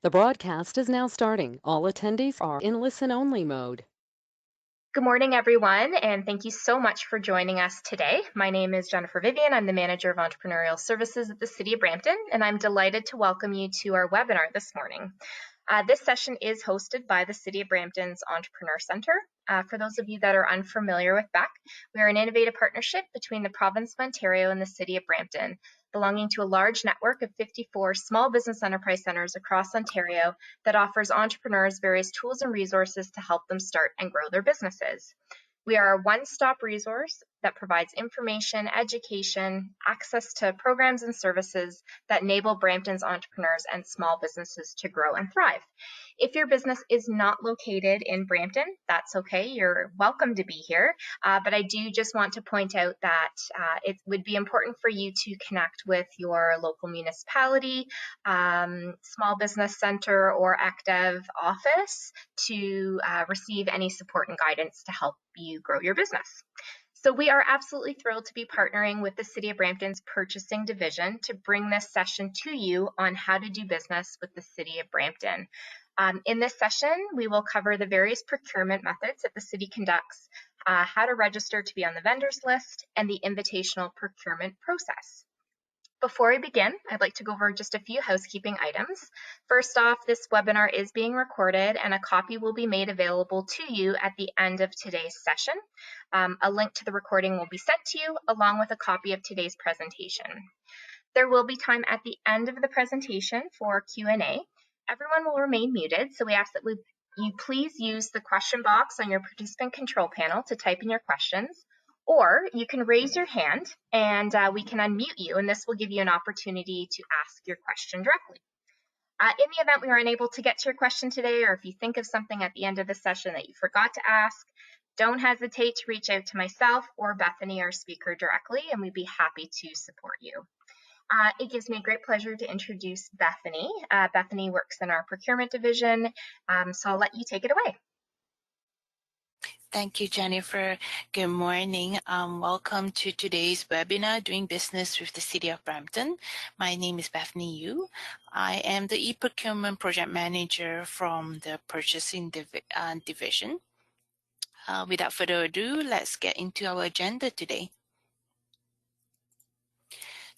The broadcast is now starting. All attendees are in listen-only mode. Good morning, everyone, and thank you so much for joining us today. My name is Jennifer Vivian. I'm the Manager of Entrepreneurial Services at the City of Brampton, and I'm delighted to welcome you to our webinar this morning. This session is hosted by the City of Brampton's Entrepreneur Center. For those of you that are unfamiliar with BEC, we are an innovative partnership between the Province of Ontario and the City of Brampton, belonging to a large network of 54 small business enterprise centers across Ontario that offers entrepreneurs various tools and resources to help them start and grow their businesses. We are a one-stop resource that provides information, education, access to programs and services that enable Brampton's entrepreneurs and small businesses to grow and thrive. If your business is not located in Brampton, that's okay. You're welcome to be here. But I do just want to point out that it would be important for you to connect with your local municipality, small business center, or ACTEV office to receive any support and guidance to help you grow your business. So we are absolutely thrilled to be partnering with the City of Brampton's Purchasing Division to bring this session to you on how to do business with the City of Brampton. In this session, we will cover the various procurement methods that the City conducts, how to register to be on the vendors list, and the invitational procurement process. Before we begin, I'd like to go over just a few housekeeping items. First off, this webinar is being recorded and a copy will be made available to you at the end of today's session. A link to the recording will be sent to you along with a copy of today's presentation. There will be time at the end of the presentation for Q&A. Everyone will remain muted, so we ask that you please use the question box on your participant control panel to type in your questions. Or you can raise your hand and we can unmute you, and this will give you an opportunity to ask your question directly. In the event we are unable to get to your question today, or if you think of something at the end of the session that you forgot to ask, don't hesitate to reach out to myself or Bethany, our speaker, directly, and we'd be happy to support you. It gives me a great pleasure to introduce Bethany. Bethany works in our procurement division, so I'll let you take it away. Thank you, Jennifer. Good morning. Welcome to today's webinar, Doing Business with the City of Brampton. My name is Bethany Yu. I am the E-Procurement Project Manager from the Purchasing Division. Without further ado, let's get into our agenda today.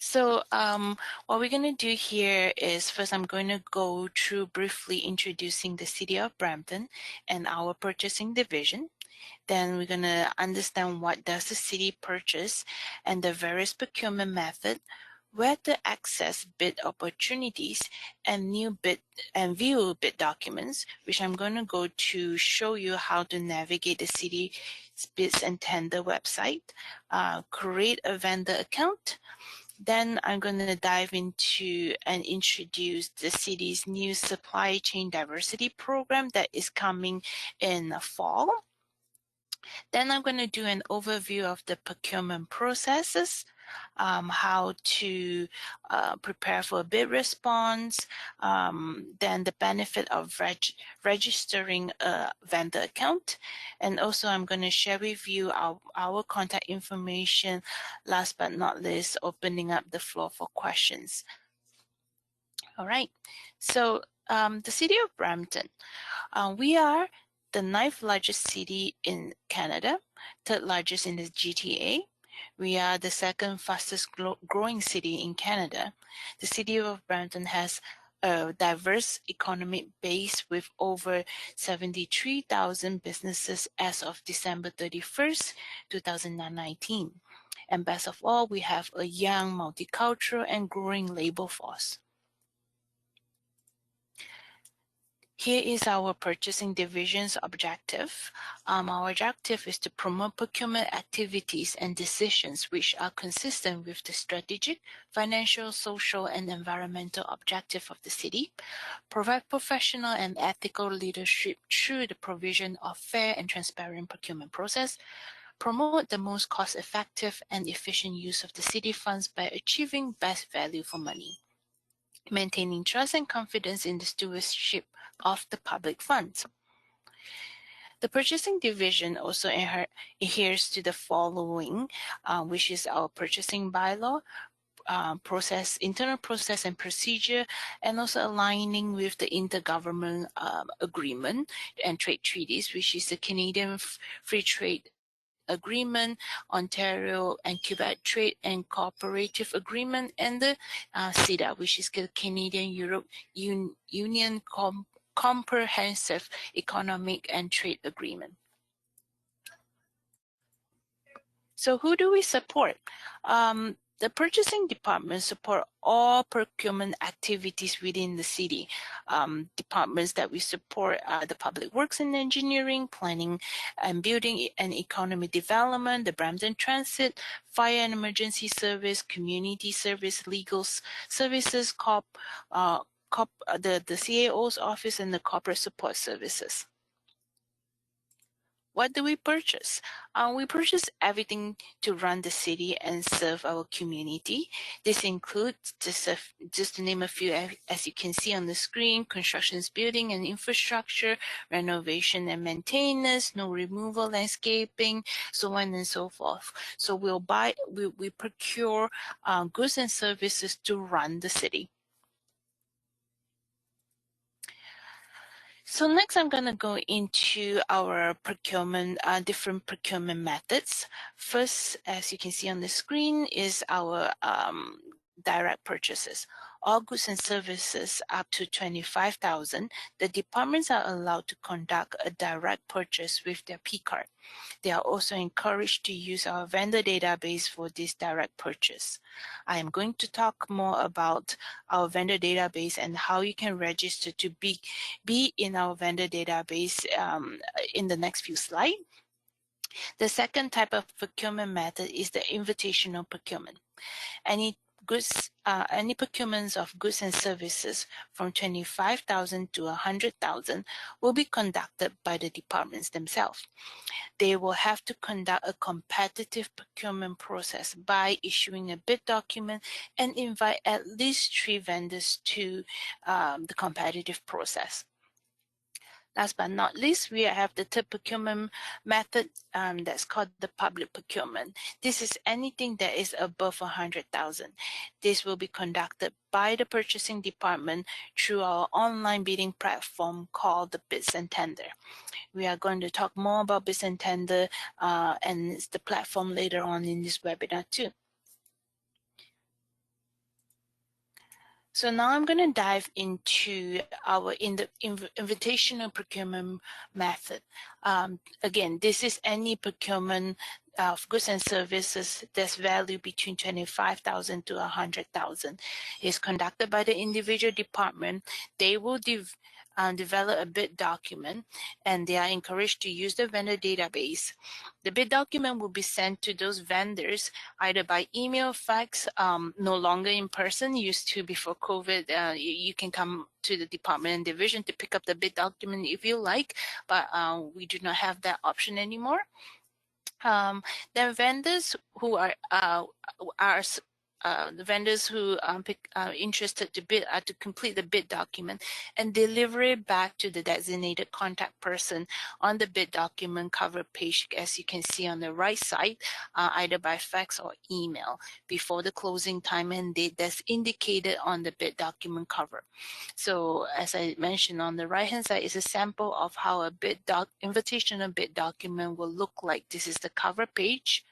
So what we're going to do here is first I'm going to go through briefly introducing the City of Brampton and our purchasing division. Then we're going to understand what does the city purchase and the various procurement method, where to access bid opportunities and new bid and view bid documents, which I'm going to go to show you how to navigate the city's bids and tender website, create a vendor account. Then I'm going to dive into and introduce the city's new supply chain diversity program that is coming in the fall. Then I'm going to do an overview of the procurement processes, how to prepare for a bid response, then the benefit of registering a vendor account. And also I'm going to share with you our contact information, last but not least, opening up the floor for questions. All right, so the City of Brampton, we are the 9th largest city in Canada, 3rd largest in the GTA. We are the 2nd fastest growing city in Canada. The City of Brampton has a diverse economic base with over 73,000 businesses as of December 31st, 2019. And best of all, we have a young, multicultural, and growing labor force. Here is our purchasing division's objective. Our objective is to promote procurement activities and decisions which are consistent with the strategic, financial, social, and environmental objective of the city, provide professional and ethical leadership through the provision of fair and transparent procurement process, promote the most cost-effective and efficient use of the city funds by achieving best value for money, maintaining trust and confidence in the stewardship of the public funds. The purchasing division also adheres to the following, which is our purchasing bylaw, internal process and procedure, and also aligning with the intergovernment agreement and trade treaties, which is the Canadian Free Trade Agreement, Ontario and Quebec Trade and Cooperative Agreement, and the CETA, which is the Canadian Europe Union Comprehensive Economic and Trade Agreement. So who do we support? The purchasing department support all procurement activities within the city. Departments that we support are the Public Works and Engineering, Planning and Building and Economy Development, the Brampton Transit, Fire and Emergency Service, Community Service, Legal Services, the CAO's office, and the Corporate Support Services. What do we purchase? We purchase everything to run the city and serve our community. This includes, just to name a few, as you can see on the screen, constructions, building and infrastructure, renovation and maintenance, snow removal, landscaping, so on and so forth. So we procure goods and services to run the city. So next I'm going to go into our procurement, different procurement methods. First, as you can see on the screen, is our direct purchases. All goods and services up to $25,000, the departments are allowed to conduct a direct purchase with their P-card. They are also encouraged to use our vendor database for this direct purchase. I am going to talk more about our vendor database and how you can register to be in our vendor database in the next few slides. The second type of procurement method is the invitational procurement. Any procurements of goods and services from $25,000 to $100,000 will be conducted by the departments themselves. They will have to conduct a competitive procurement process by issuing a bid document and invite at least 3 vendors to the competitive process. Last but not least, we have the third procurement method that's called the public procurement. This is anything that is above $100,000. This will be conducted by the purchasing department through our online bidding platform called the Bids and Tender. We are going to talk more about Bids and Tender and the platform later on in this webinar too. So now I'm going to dive into our invitational procurement method. Again, this is any procurement of goods and services that's valued between $25,000 to $100,000. It's conducted by the individual department. They will develop a bid document, and they are encouraged to use the vendor database. The bid document will be sent to those vendors either by email, fax, no longer in person. Used to before COVID, you can come to the department and division to pick up the bid document if you like, but we do not have that option anymore. Then vendors who are the vendors who are interested to bid are to complete the bid document and deliver it back to the designated contact person on the bid document cover page, as you can see on the right side, either by fax or email before the closing time and date that's indicated on the bid document cover. So as I mentioned, on the right hand side is a sample of how a invitational bid document will look like. This is the cover page.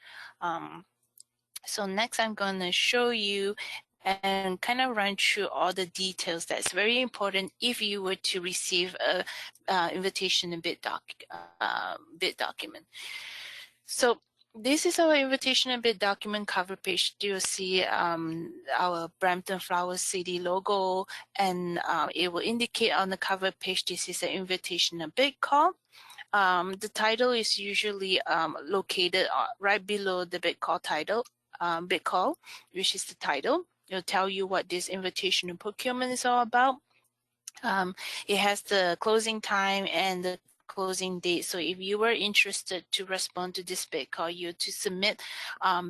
So next I'm going to show you and kind of run through all the details that's very important if you were to receive a invitation and bid document. So this is our invitation and bid document cover page. You'll see our Brampton Flower City logo, and it will indicate on the cover page this is an invitation and bid call. The title is usually located right below the bid call title. Bid call, which is the title. It'll tell you what this invitation and procurement is all about. It has the closing time and the closing date. So if you were interested to respond to this bid call, you to submit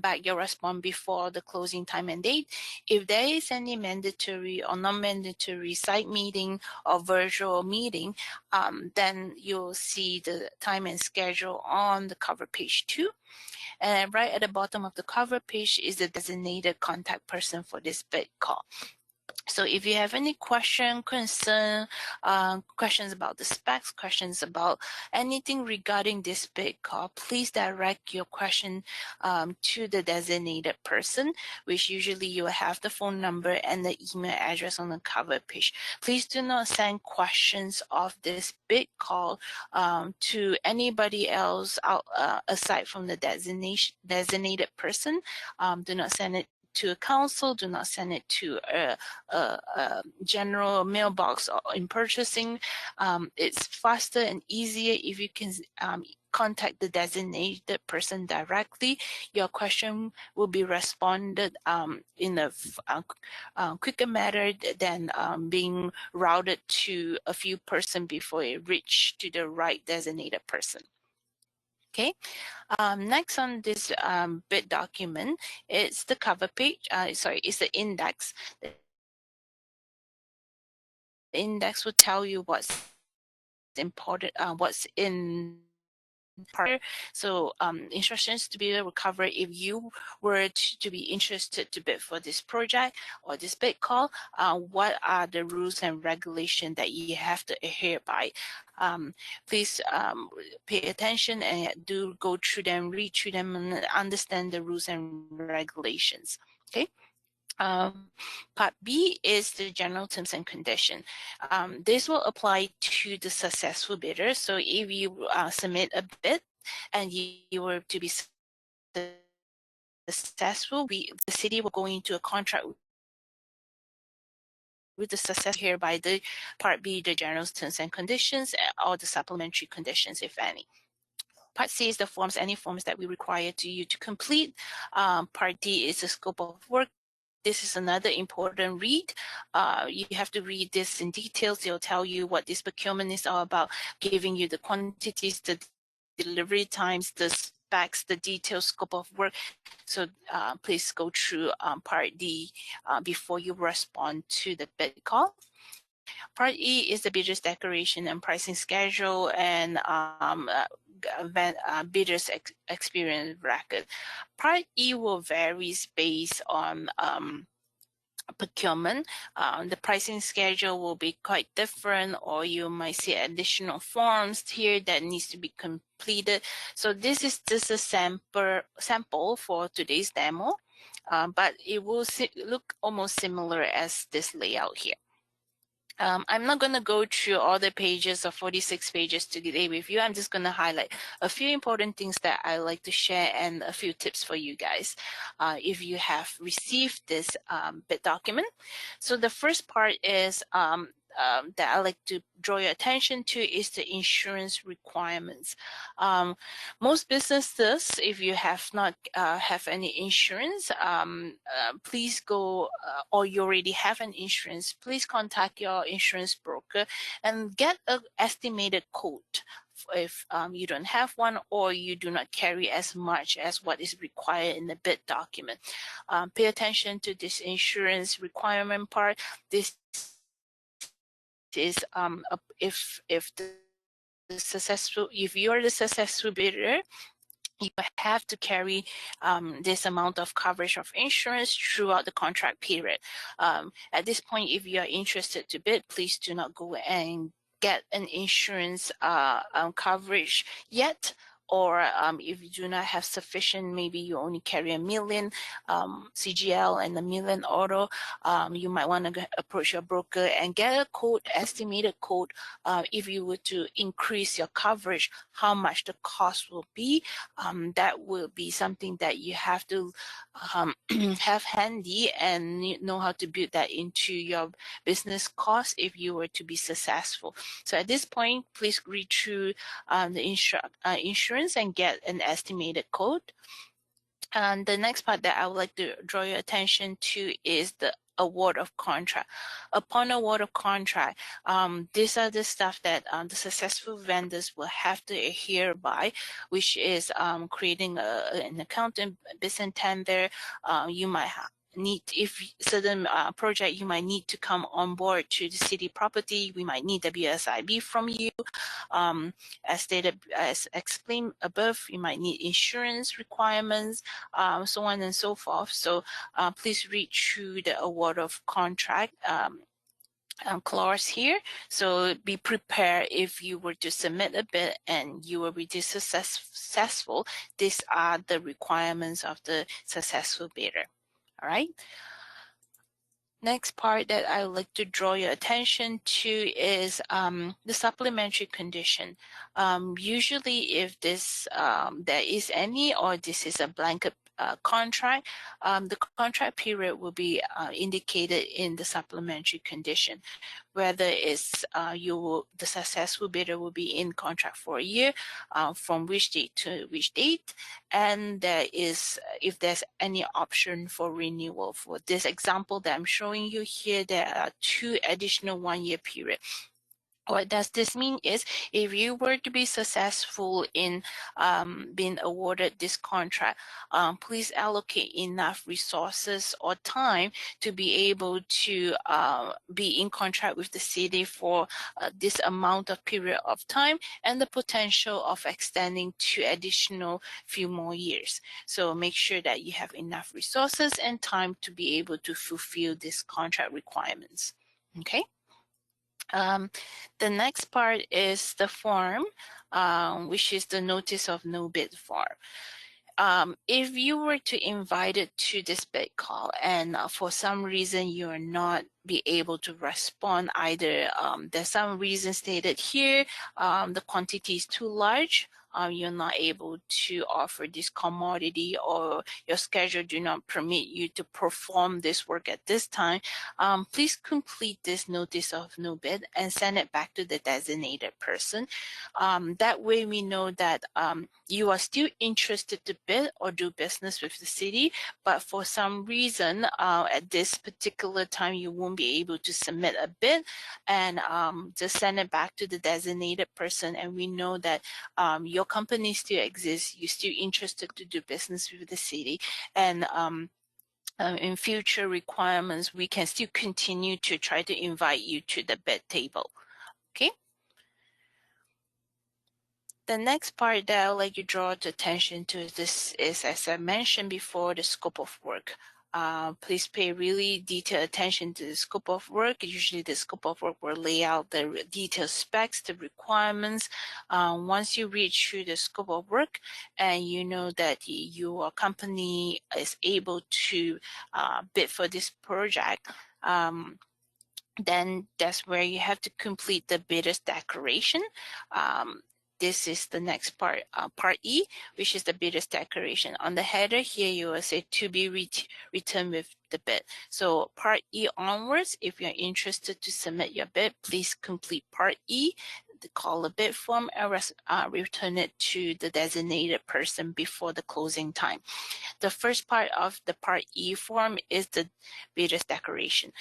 back your response before the closing time and date. If there is any mandatory or non-mandatory site meeting or virtual meeting, then you'll see the time and schedule on the cover page too. And right at the bottom of the cover page is the designated contact person for this bid call. So if you have any question, concern, questions about the specs, questions about anything regarding this bid call, please direct your question to the designated person, which usually you will have the phone number and the email address on the cover page. Please do not send questions of this bid call to anybody else aside from the designated person. Do not send it to a council, do not send it to a general mailbox or in purchasing. It's faster and easier if you can contact the designated person directly. Your question will be responded in a quicker manner than being routed to a few person before it reach to the right designated person. Okay. Next on this bid document, it's the cover page. It's the index. The index will tell you what's important, what's in part. So instructions to be able to cover if you were to be interested to bid for this project or this bid call, what are the rules and regulations that you have to adhere by. Please pay attention and do go through them, read through them, and understand the rules and regulations. Okay. Part B is the general terms and condition. This will apply to the successful bidder. So if you submit a bid and you were to be successful, the city will go into a contract with the success here by the Part B, the general terms and conditions, or the supplementary conditions, if any. Part C is the forms, any forms that we require you to complete. Part D is the scope of work. This is another important read. You have to read this in details. They'll tell you what this procurement is all about, giving you the quantities, the delivery times, the specs, the detailed scope of work. So please go through Part D before you respond to the bid call. Part E is the bidder's declaration and pricing schedule and bidder's experience record. Part E will vary based on procurement. The pricing schedule will be quite different, or you might see additional forms here that needs to be completed. So this is just a sample for today's demo, but it will look almost similar as this layout here. I'm not going to go through all the pages of 46 pages today with you. I'm just going to highlight a few important things that I like to share and a few tips for you guys if you have received this bid document. So the first part is that I like to draw your attention to is the insurance requirements. Most businesses, if you have not have any insurance, please go, or you already have an insurance, please contact your insurance broker and get an estimated quote if you don't have one or you do not carry as much as what is required in the bid document. Pay attention to this insurance requirement part. This is if you are the successful bidder, you have to carry this amount of coverage of insurance throughout the contract period. At this point, if you are interested to bid, please do not go and get an insurance coverage yet. Or if you do not have sufficient, maybe you only carry $1 million CGL and $1 million auto, you might want to approach your broker and get a quote, estimated quote, if you were to increase your coverage, how much the cost will be. That will be something that you have to have handy and know how to build that into your business cost if you were to be successful. So at this point, please read through the insurance and get an estimated quote. And the next part that I would like to draw your attention to is the award of contract. Upon award of contract, these are the stuff that the successful vendors will have to adhere by, which is creating an accountant business tender. You might need, if certain project, you might need to come on board to the city property. We might need WSIB from you. As stated, as explained above, you might need insurance requirements, so on and so forth. So please read through the award of contract clause here. So be prepared if you were to submit a bid and you will be successful. These are the requirements of the successful bidder. All right. Next part that I would like to draw your attention to is the supplementary condition. Usually if this there is any, or this is a blanket contract, the contract period will be indicated in the supplementary condition, whether it's the successful bidder will be in contract for a year, from which date to which date, and there is, if there's any option for renewal. For this example that I'm showing you here, there are 2 additional 1-year periods. What does this mean is, if you were to be successful in being awarded this contract, please allocate enough resources or time to be able to be in contract with the city for this amount of period of time, and the potential of extending to additional few more years. So make sure that you have enough resources and time to be able to fulfill these contract requirements. Okay. The next part is the form, which is the notice of no bid form. If you were to invite it to this bid call and for some reason you're not be able to respond, either there's some reason stated here, the quantity is too large, you're not able to offer this commodity, or your schedule do not permit you to perform this work at this time, please complete this notice of no bid and send it back to the designated person. That way we know that you are still interested to bid or do business with the city, but for some reason at this particular time you won't be able to submit a bid, and just send it back to the designated person, and we know that your company still exists, you're still interested to do business with the city, and in future requirements we can still continue to try to invite you to the bid table. Okay. The next part that I would like to draw attention to this is, as I mentioned before, the scope of work. Please pay really detailed attention to the scope of work. Usually the scope of work will lay out the detailed specs, the requirements. Once you read through the scope of work and you know that your company is able to bid for this project, then that's where you have to complete the bidder's declaration. This is the next part, part E, which is the bidder's declaration. On the header here, you will say to be returned with the bid. So part E onwards, if you're interested to submit your bid, please complete part E, call a bid form, and return it to the designated person before the closing time. The first part of the part E form is the bidder's declaration.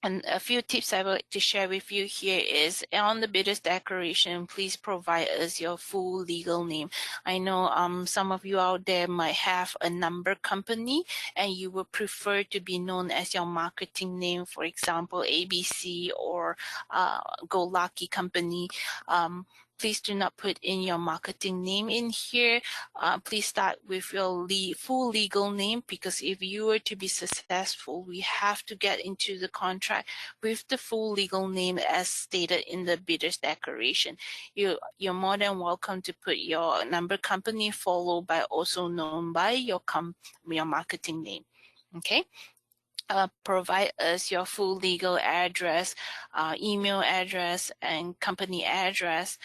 And a few tips I would like to share with you here is, on the bidder's declaration, please provide us your full legal name. I know some of you out there might have a number company and you would prefer to be known as your marketing name, for example, ABC or Go Lucky Company. Please do not put in your marketing name in here. Please start with your full legal name, because if you were to be successful, we have to get into the contract with the full legal name as stated in the bidder's declaration. You're more than welcome to put your number company followed by also known by your marketing name. Okay. Provide us your full legal address, email address, and company address.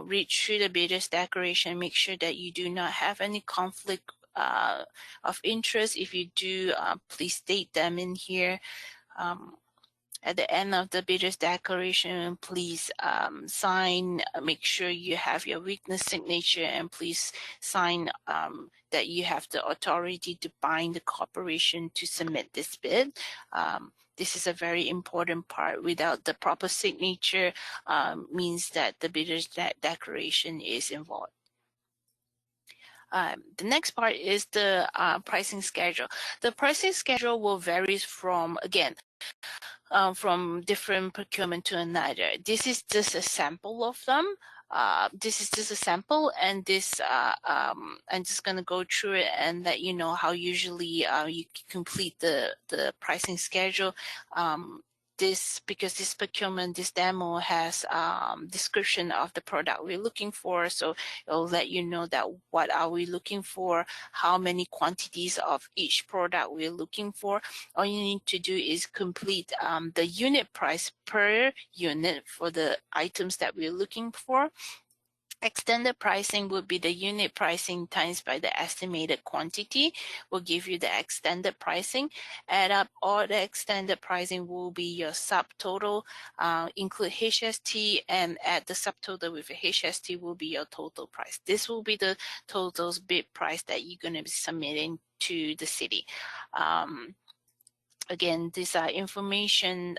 Read through the bidder's declaration. Make sure that you do not have any conflict of interest. If you do, please state them in here. at the end of the bidder's declaration, please sign, make sure you have your witness signature, and please sign that you have the authority to bind the corporation to submit this bid. This is a very important part. Without the proper signature, means that the bidder's declaration is involved. The next part is the pricing schedule. The pricing schedule will vary from, again, from different procurement to another. This is just a sample of them. This is just a sample, and this I'm just gonna go through it and let you know how usually you complete the pricing schedule. Because this procurement, this demo has description of the product we're looking for, so it'll let you know that what are we looking for, how many quantities of each product we're looking for. All you need to do is complete the unit price per unit for the items that we're looking for. Extended pricing would be the unit pricing times by the estimated quantity will give you the extended pricing. Add up all the extended pricing will be your subtotal, include HST, and add the subtotal with a HST will be your total price. This will be the total's bid price that you're going to be submitting to the city. Again, these are information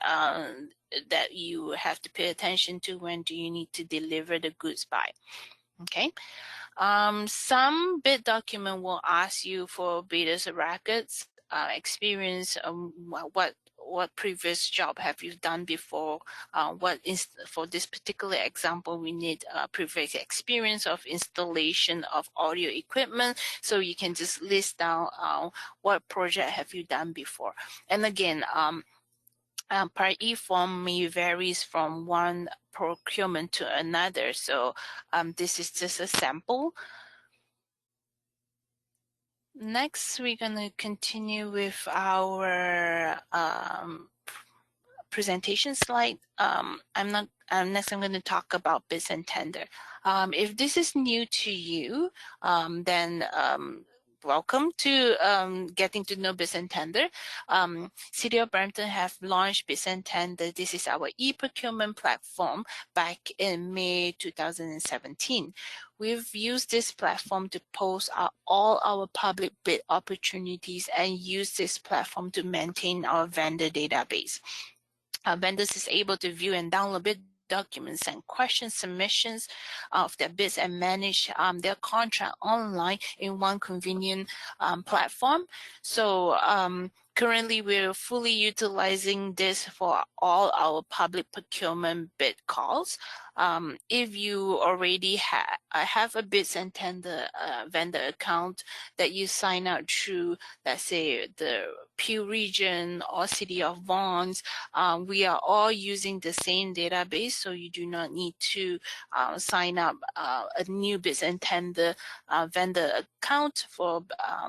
that you have to pay attention to when do you need to deliver the goods by. Okay. Some bid document will ask you for bidder's records, experience, what previous job have you done before, what is, for this particular example, we need previous experience of installation of audio equipment, so you can just list down what project have you done before. And again, per e-form may varies from one procurement to another, so this is just a sample. Next, we're going to continue with our presentation slide. Next I'm going to talk about bids and tender. If this is new to you, then welcome to getting to know bids and tender. City of Brampton have launched bids and tender. This is our e-procurement platform back in May 2017. We've used this platform to post all our public bid opportunities and use this platform to maintain our vendor database. Vendors is able to view and download bid documents and question submissions of their bids and manage their contract online in one convenient platform. So currently, we're fully utilizing this for all our public procurement bid calls. If you already have a bids and tender vendor account that you sign up through, let's say, the Peel region or City of Vaughan, we are all using the same database, so you do not need to sign up a new bids and tender vendor account for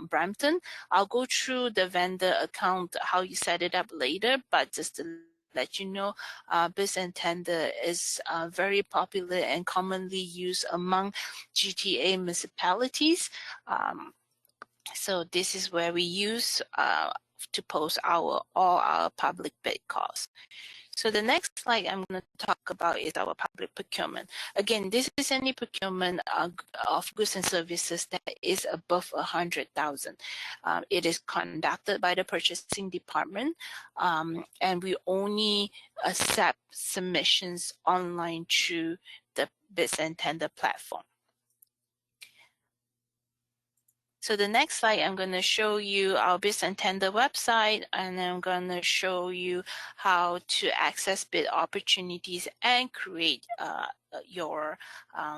Brampton. I'll go through the vendor account, how you set it up later, but just to let you know, bids and tender is very popular and commonly used among GTA municipalities. So this is where we use to post all our public bid calls. So the next slide I'm going to talk about is our public procurement. Again, this is any procurement of goods and services that is above 100,000. It is conducted by the purchasing department, and we only accept submissions online through the bids and tender platform. So the next slide, I'm going to show you our bids and tender website, and I'm going to show you how to access bid opportunities and create your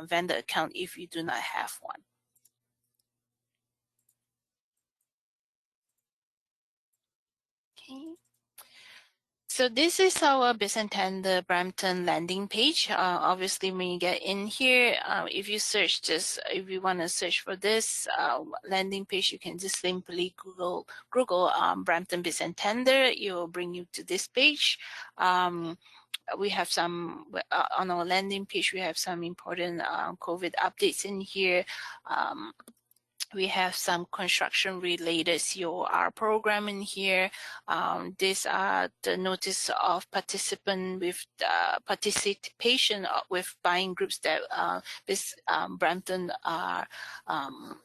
vendor account if you do not have one. Okay. So this is our bids and tender Brampton landing page. Obviously, when you get in here, if you search this, if you want to search for this landing page, you can just simply Google Brampton bids and tender. It will bring you to this page. We have some on our landing page. We have some important COVID updates in here. We have some construction related COR program in here. These are the notice of participant with participation with buying groups that this Brampton are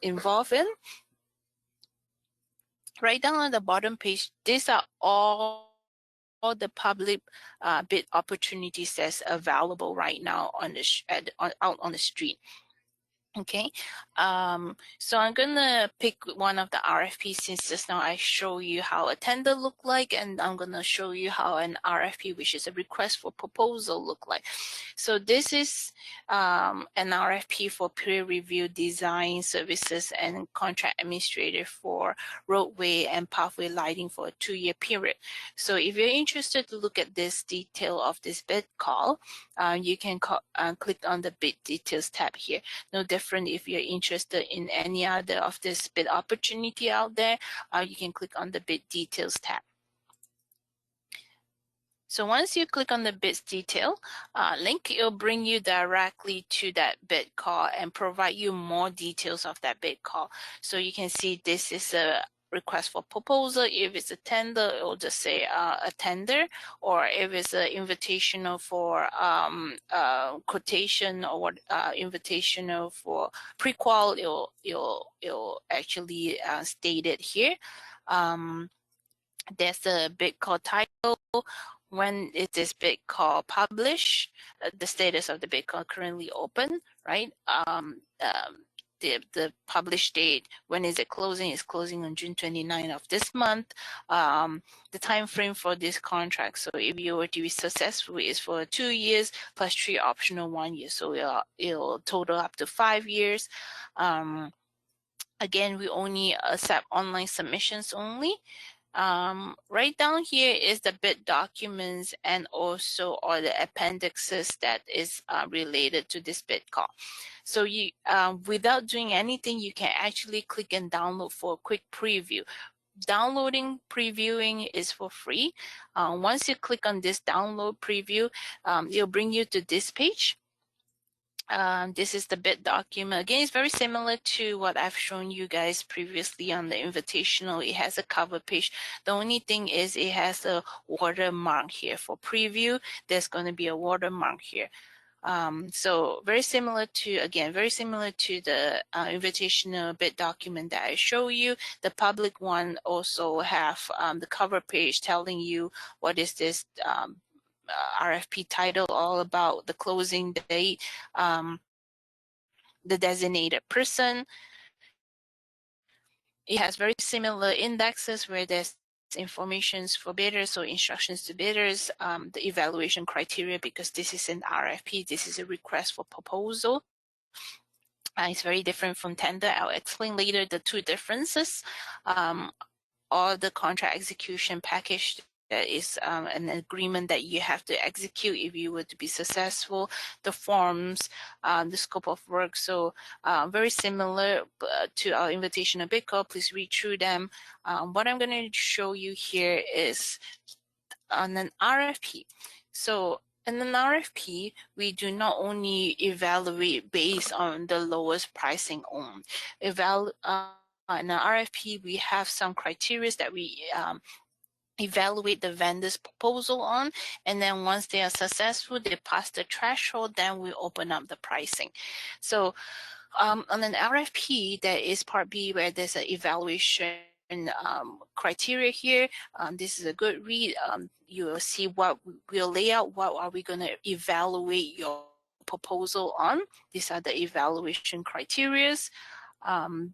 involved in. Right down on the bottom page, these are all the public bid opportunities that's available right now on the out on the street. Okay, so I'm gonna pick one of the RFPs since just now I show you how a tender look like, and I'm gonna show you how an RFP, which is a request for proposal, look like. So this is an RFP for peer review design services and contract administrator for roadway and pathway lighting for a 2-year period. So if you're interested to look at this detail of this bid call, you can click on the bid details tab here. No different if you're interested in any other of this bid opportunity out there, you can click on the bid details tab. So once you click on the bids detail link, it'll bring you directly to that bid call and provide you more details of that bid call. So you can see this is a request for proposal. If it's a tender, it will just say a tender, or if it's an invitational for quotation, or invitational for pre-qual, it'll actually state it here. There's a bid call title. When is this bid call published? The status of the bid call currently open, right? The published date, when is it closing? It's closing on June 29 of this month. The time frame for this contract, so if you were to be successful, is for 2 years plus 3 optional 1 year, so it'll total up to 5 years. Again, we only accept online submissions only. Right down here is the bid documents and also all the appendixes that is related to this bid call. So you, without doing anything, you can actually click and download for a quick preview. Downloading, previewing is for free. Once you click on this download preview, it'll bring you to this page. This is the bid document. Again, it's very similar to what I've shown you guys previously on the invitational. It has a cover page. The only thing is it has a watermark here. For preview, there's going to be a watermark here. So very similar to, again, very similar to the invitational bid document that I show you. The public one also have the cover page telling you what is this RFP title all about, the closing date, the designated person. It has very similar indexes where there's informations for bidders or instructions to bidders, the evaluation criteria, because this is an RFP, this is a request for proposal. It's very different from tender. I'll explain later the two differences. All the contract execution package, that is an agreement that you have to execute if you were to be successful, the forms, the scope of work. So very similar to our invitational bid call. Please read through them. What I'm going to show you here is on an RFP. So in an RFP, we do not only evaluate based on the lowest pricing only. In an RFP, we have some criteria that we evaluate the vendor's proposal on, and then once they are successful, they pass the threshold, then we open up the pricing. So on an RFP, there is part B where there's an evaluation criteria here. This is a good read. You will see what we'll lay out, what are we going to evaluate your proposal on. These are the evaluation criterias.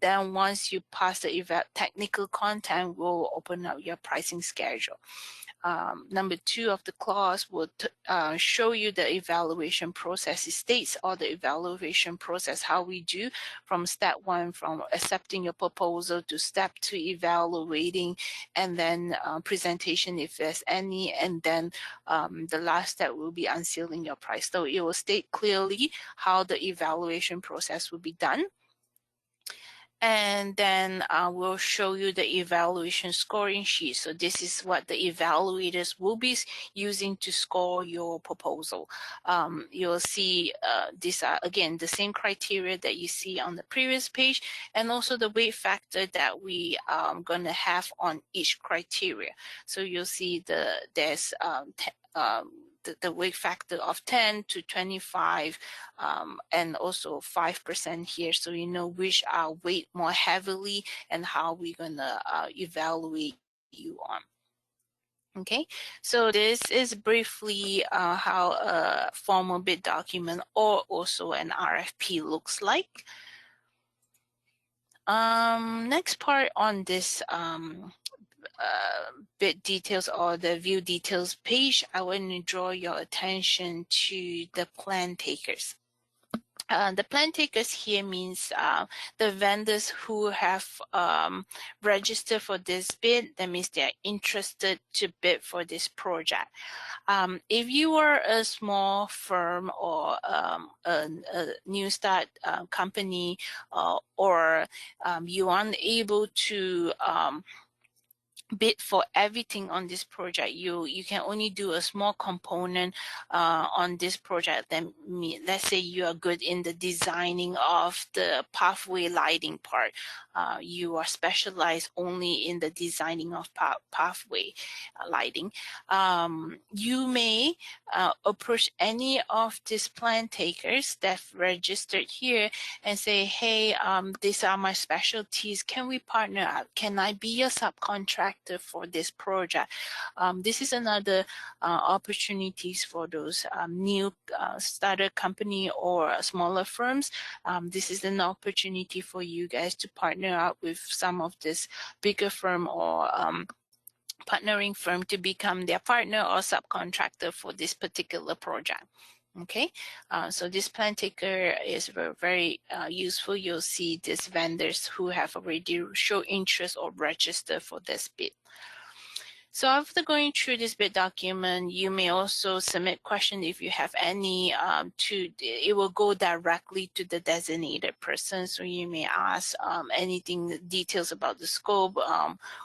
Then once you pass the technical content, we'll open up your pricing schedule. Number 2 of the clause will show you the evaluation process. It states all the evaluation process, how we do from step 1, from accepting your proposal, to step 2, evaluating, and then presentation if there's any, and then the last step will be unsealing your price. So it will state clearly how the evaluation process will be done. And then we'll show you the evaluation scoring sheet. So this is what the evaluators will be using to score your proposal. You'll see these are, again, the same criteria that you see on the previous page, and also the weight factor that we going to have on each criteria. So you'll see there's the weight factor of 10 to 25 and also 5% here, so you know which are weight more heavily and how we're gonna evaluate you on. Okay, so this is briefly how a formal bid document or also an RFP looks like. Next part on this bid details or the view details page, I want to draw your attention to the plan takers. The plan takers here means the vendors who have registered for this bid. That means they're interested to bid for this project. If you are a small firm or a new start company or you aren't able to bid for everything on this project, you can only do a small component on this project. Then let's say you are good in the designing of the pathway lighting part, you are specialized only in the designing of pathway lighting, you may approach any of these plan takers that registered here and say, hey, these are my specialties, can we partner up, can I be a subcontractor for this project? This is another opportunities for those new starter company or smaller firms. This is an opportunity for you guys to partner up with some of this bigger firm or partnering firm to become their partner or subcontractor for this particular project. Okay, so this plan taker is very, very useful. You'll see these vendors who have already shown interest or registered for this bid. So after going through this bid document, you may also submit questions if you have any. It will go directly to the designated person. So you may ask anything, details about the scope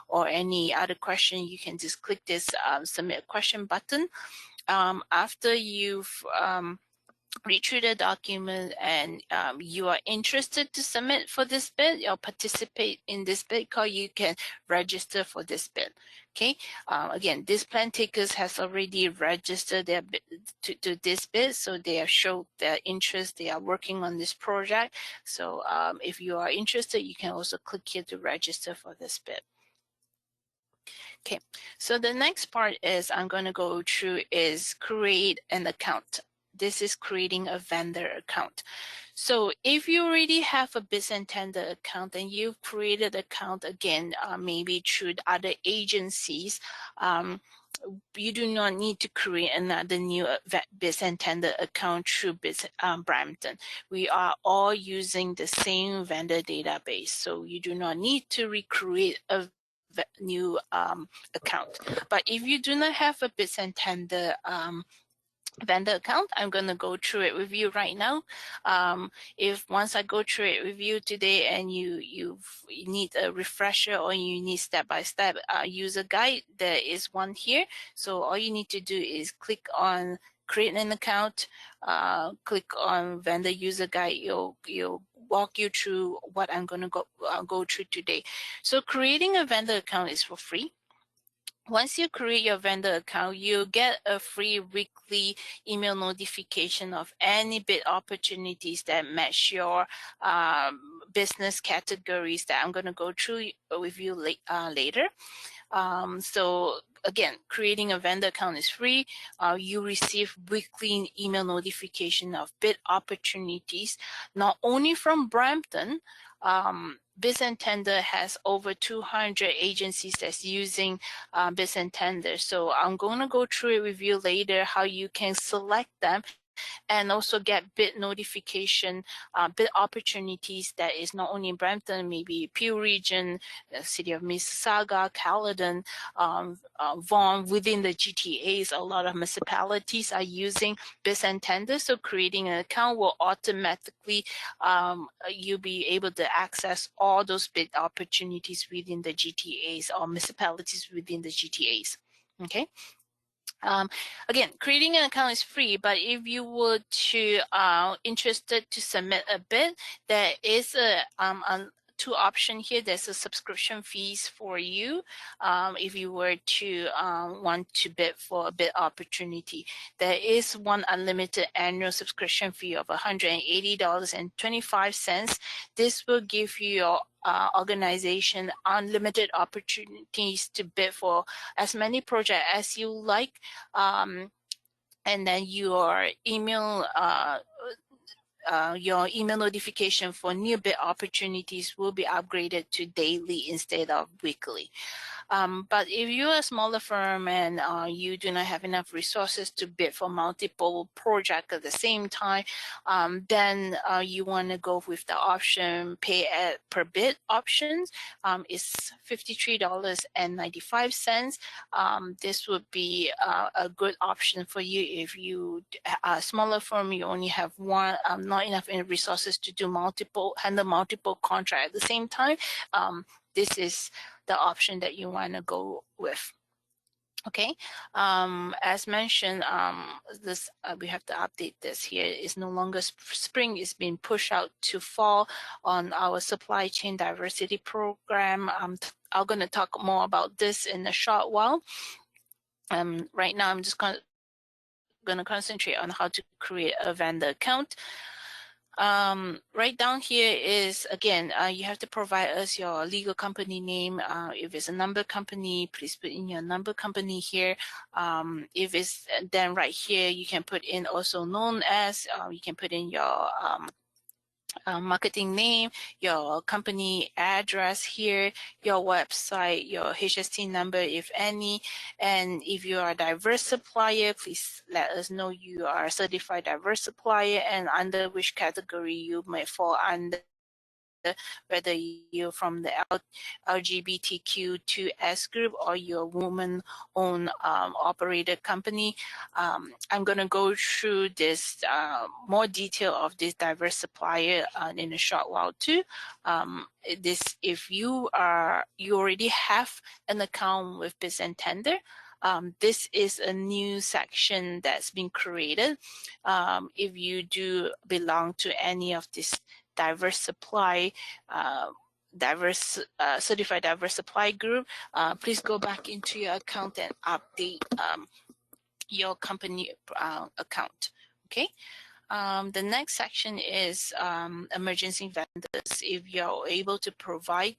or any other question. You can just click this submit question button. After you've read through the document and you are interested to submit for this bid or participate in this bid call, you can register for this bid. Okay, again, this plan takers has already registered their bid to this bid, so they have showed their interest. They are working on this project. So if you are interested, you can also click here to register for this bid. Okay, so the next part is I'm going to go through is create an account. This is creating a vendor account. So if you already have a business and tender account and you've created account again, maybe through other agencies, you do not need to create another new business and tender account through Brampton. We are all using the same vendor database, so you do not need to recreate a new account. But if you do not have a business and tender vendor account, I'm going to go through it with you right now. If once I go through it with you today and you need a refresher or you need step-by-step user guide, there is one here. So all you need to do is click on create an account, click on vendor user guide. You'll walk you through what I'm going to go through today. So creating a vendor account is for free. Once you create your vendor account, you get a free weekly email notification of any bid opportunities that match your business categories that I'm going to go through with you later. So again, creating a vendor account is free. You receive weekly email notification of bid opportunities, not only from Brampton. Biz and Tender has over 200 agencies that's using Biz and Tender. So I'm going to go through it with you later how you can select them and also get bid notification, bid opportunities that is not only in Brampton, maybe Peel Region, the city of Mississauga, Caledon, Vaughan, within the GTAs. A lot of municipalities are using bids and tenders, so creating an account will automatically you'll be able to access all those bid opportunities within the GTAs or municipalities within the GTAs. Okay. Again, creating an account is free, but if you were to interested to submit a bid, there is a two option here. There's a subscription fees for you if you were to want to bid for a bid opportunity. There is one unlimited annual subscription fee of $180.25. This will give you your organization unlimited opportunities to bid for as many projects as you like, and then your email notification for new bid opportunities will be upgraded to daily instead of weekly. But if you're a smaller firm and you do not have enough resources to bid for multiple projects at the same time, then you want to go with the option pay per bid options. It's $53.95. This would be a good option for you if you are a smaller firm, you only have one, not enough resources to handle multiple contracts at the same time. This is the option that you want to go with. Okay, as mentioned, this we have to update this here. It's no longer spring; it's been pushed out to fall on our supply chain diversity program. I'm going to talk more about this in a short while. Right now, I'm just going to concentrate on how to create a vendor account. Right down here is, again, you have to provide us your legal company name. If it's a number company, please put in your number company here. If it's then right here, you can put in also known as, you can put in your marketing name, your company address here, your website, your HST number, if any. And if you are a diverse supplier, please let us know you are a certified diverse supplier and under which category you may fall under, whether you're from the LGBTQ2S group or you're a woman-owned operated company. I'm going to go through this more detail of this diverse supplier in a short while too. If you already have an account with Biz and Tender, this is a new section that's been created. If you do belong to any of these diverse supply, certified diverse supply group, please go back into your account and update your company account. Okay. The next section is emergency vendors. If you're able to provide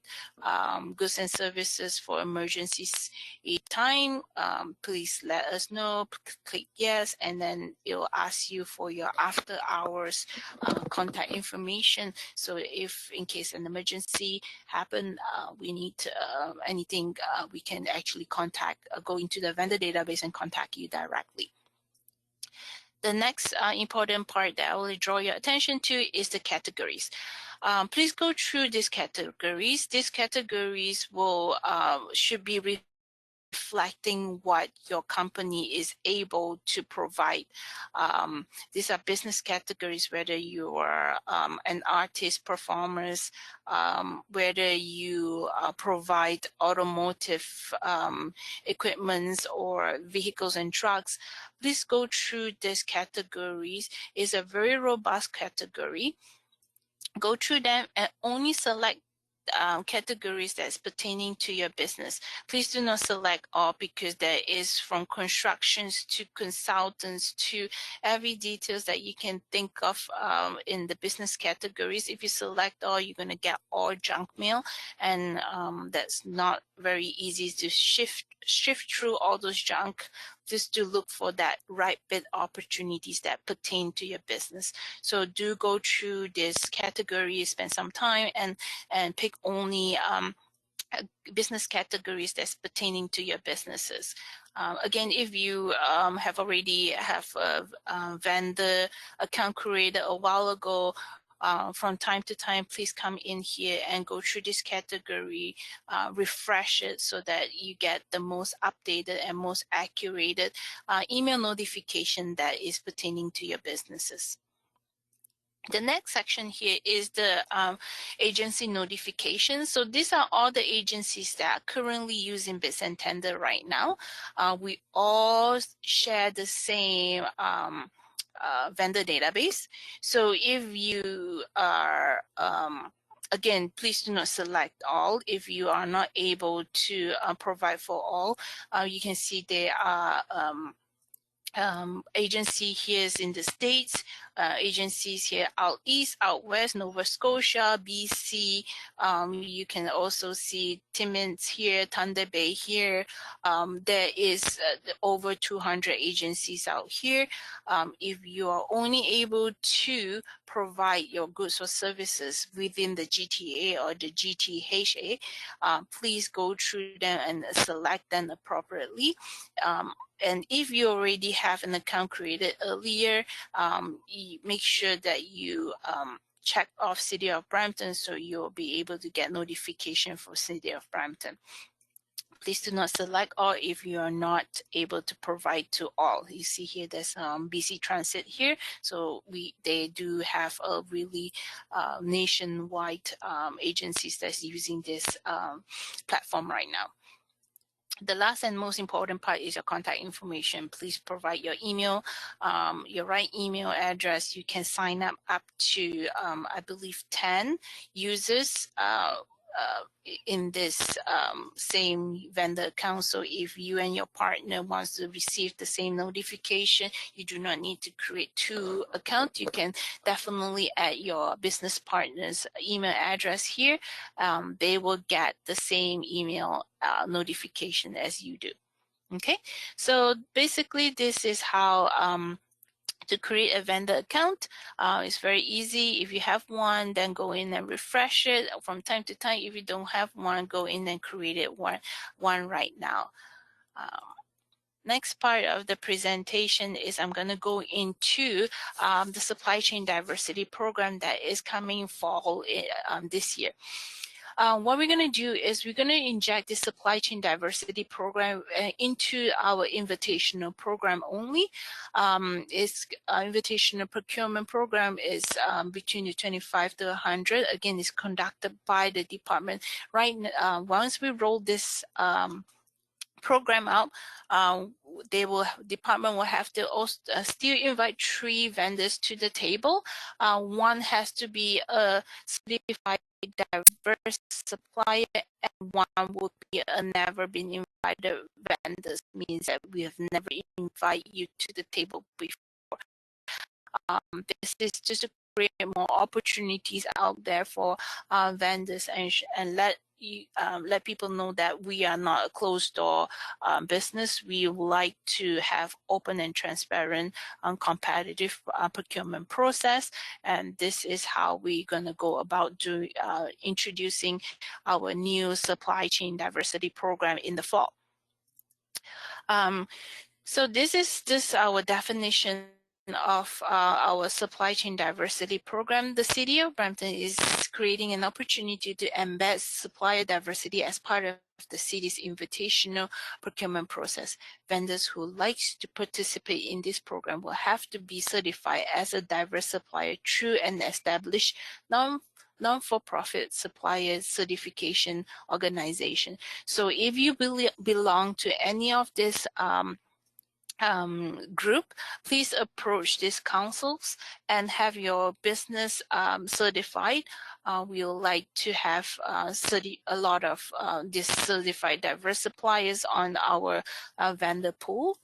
goods and services for emergencies time, please let us know. Click yes, and then it will ask you for your after hours contact information. So if in case an emergency happen, we need anything, we can actually go into the vendor database and contact you directly. The next important part that I will draw your attention to is the categories. Please go through these categories. These categories should be reflecting what your company is able to provide. These are business categories, whether you are an artist, performers, whether you provide automotive equipments or vehicles and trucks. Please go through these categories. It's a very robust category. Go through them and only select categories that's pertaining to your business. Please do not select all, because there is from constructions to consultants to every details that you can think of in the business categories. If you select all, you're going to get all junk mail, and that's not very easy to shift through all those junk just to look for that right bid opportunities that pertain to your business. So do go through this category, spend some time, and pick only business categories that's pertaining to your businesses. Again, if you have already have a vendor account created a while ago, from time to time, please come in here and go through this category, refresh it so that you get the most updated and most accurate email notification that is pertaining to your businesses. The next section here is the agency notifications. So these are all the agencies that are currently using Bids and Tender right now. We all share the same vendor database. So if you are again, please do not select all. If you are not able to provide for all, you can see there are agency here is in the States, agencies here out east, out west, Nova Scotia, BC. You can also see Timmins here, Thunder Bay here. There is over 200 agencies out here. If you are only able to provide your goods or services within the GTA or the GTHA, please go through them and select them appropriately. And if you already have an account created earlier, you make sure that you check off City of Brampton so you'll be able to get notification for City of Brampton. Please do not select all if you are not able to provide to all. You see here there's BC Transit here, so they do have a really nationwide agencies that's using this platform right now. The last and most important part is your contact information. Please provide your email, your right email address. You can sign up to, I believe, 10 users in this same vendor account. So if you and your partner wants to receive the same notification, you do not need to create 2 accounts. You can definitely add your business partner's email address here. They will get the same email notification as you do. Okay, so basically this is how to create a vendor account. It's very easy. If you have one, then go in and refresh it from time to time. If you don't have one, go in and create it one right now. Next part of the presentation is I'm going to go into the supply chain diversity program that is coming fall this year. What we're going to do is we're going to inject the supply chain diversity program into our invitational program only. It's invitational procurement program is between the 25 to 100. Again, it's conducted by the department. Right now, once we roll this program out, department will have to also, still invite 3 vendors to the table. One has to be a certified diverse supplier, and one would be a never been invited vendors, means that we have never invited you to the table before. This is just to create more opportunities out there for vendors and let people know that we are not a closed door business. We would like to have open and transparent competitive procurement process, and this is how we're going to go about introducing our new supply chain diversity program in the fall. So this is our definition of our supply chain diversity program. The City of Brampton is creating an opportunity to embed supplier diversity as part of the city's invitational procurement process. Vendors who like to participate in this program will have to be certified as a diverse supplier through an established non-for-profit supplier certification organization. So if you belong to any of this group, please approach these councils and have your business certified. We would like to have a lot of these certified diverse suppliers on our vendor pool.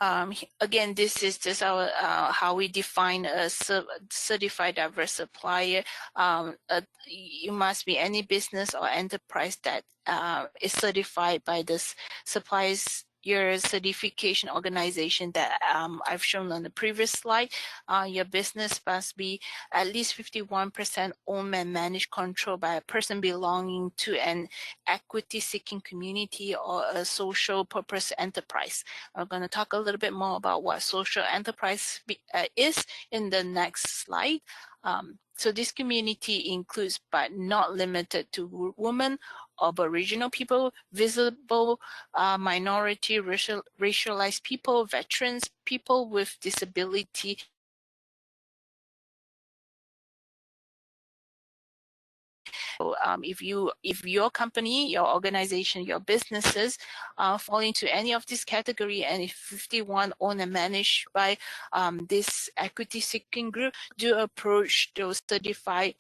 Again, this is just our how we define a certified diverse supplier. You must be any business or enterprise that is certified by this suppliers your certification organization that I've shown on the previous slide. Your business must be at least 51% owned and managed, controlled by a person belonging to an equity-seeking community or a social purpose enterprise. I'm going to talk a little bit more about what social enterprise is in the next slide. So this community includes, but not limited to, women, Aboriginal people, visible minority, racialized people, veterans, people with disability. So, if your company, your organization, your businesses fall into any of this category, and if 51 owned and managed by this equity-seeking group, do approach those certified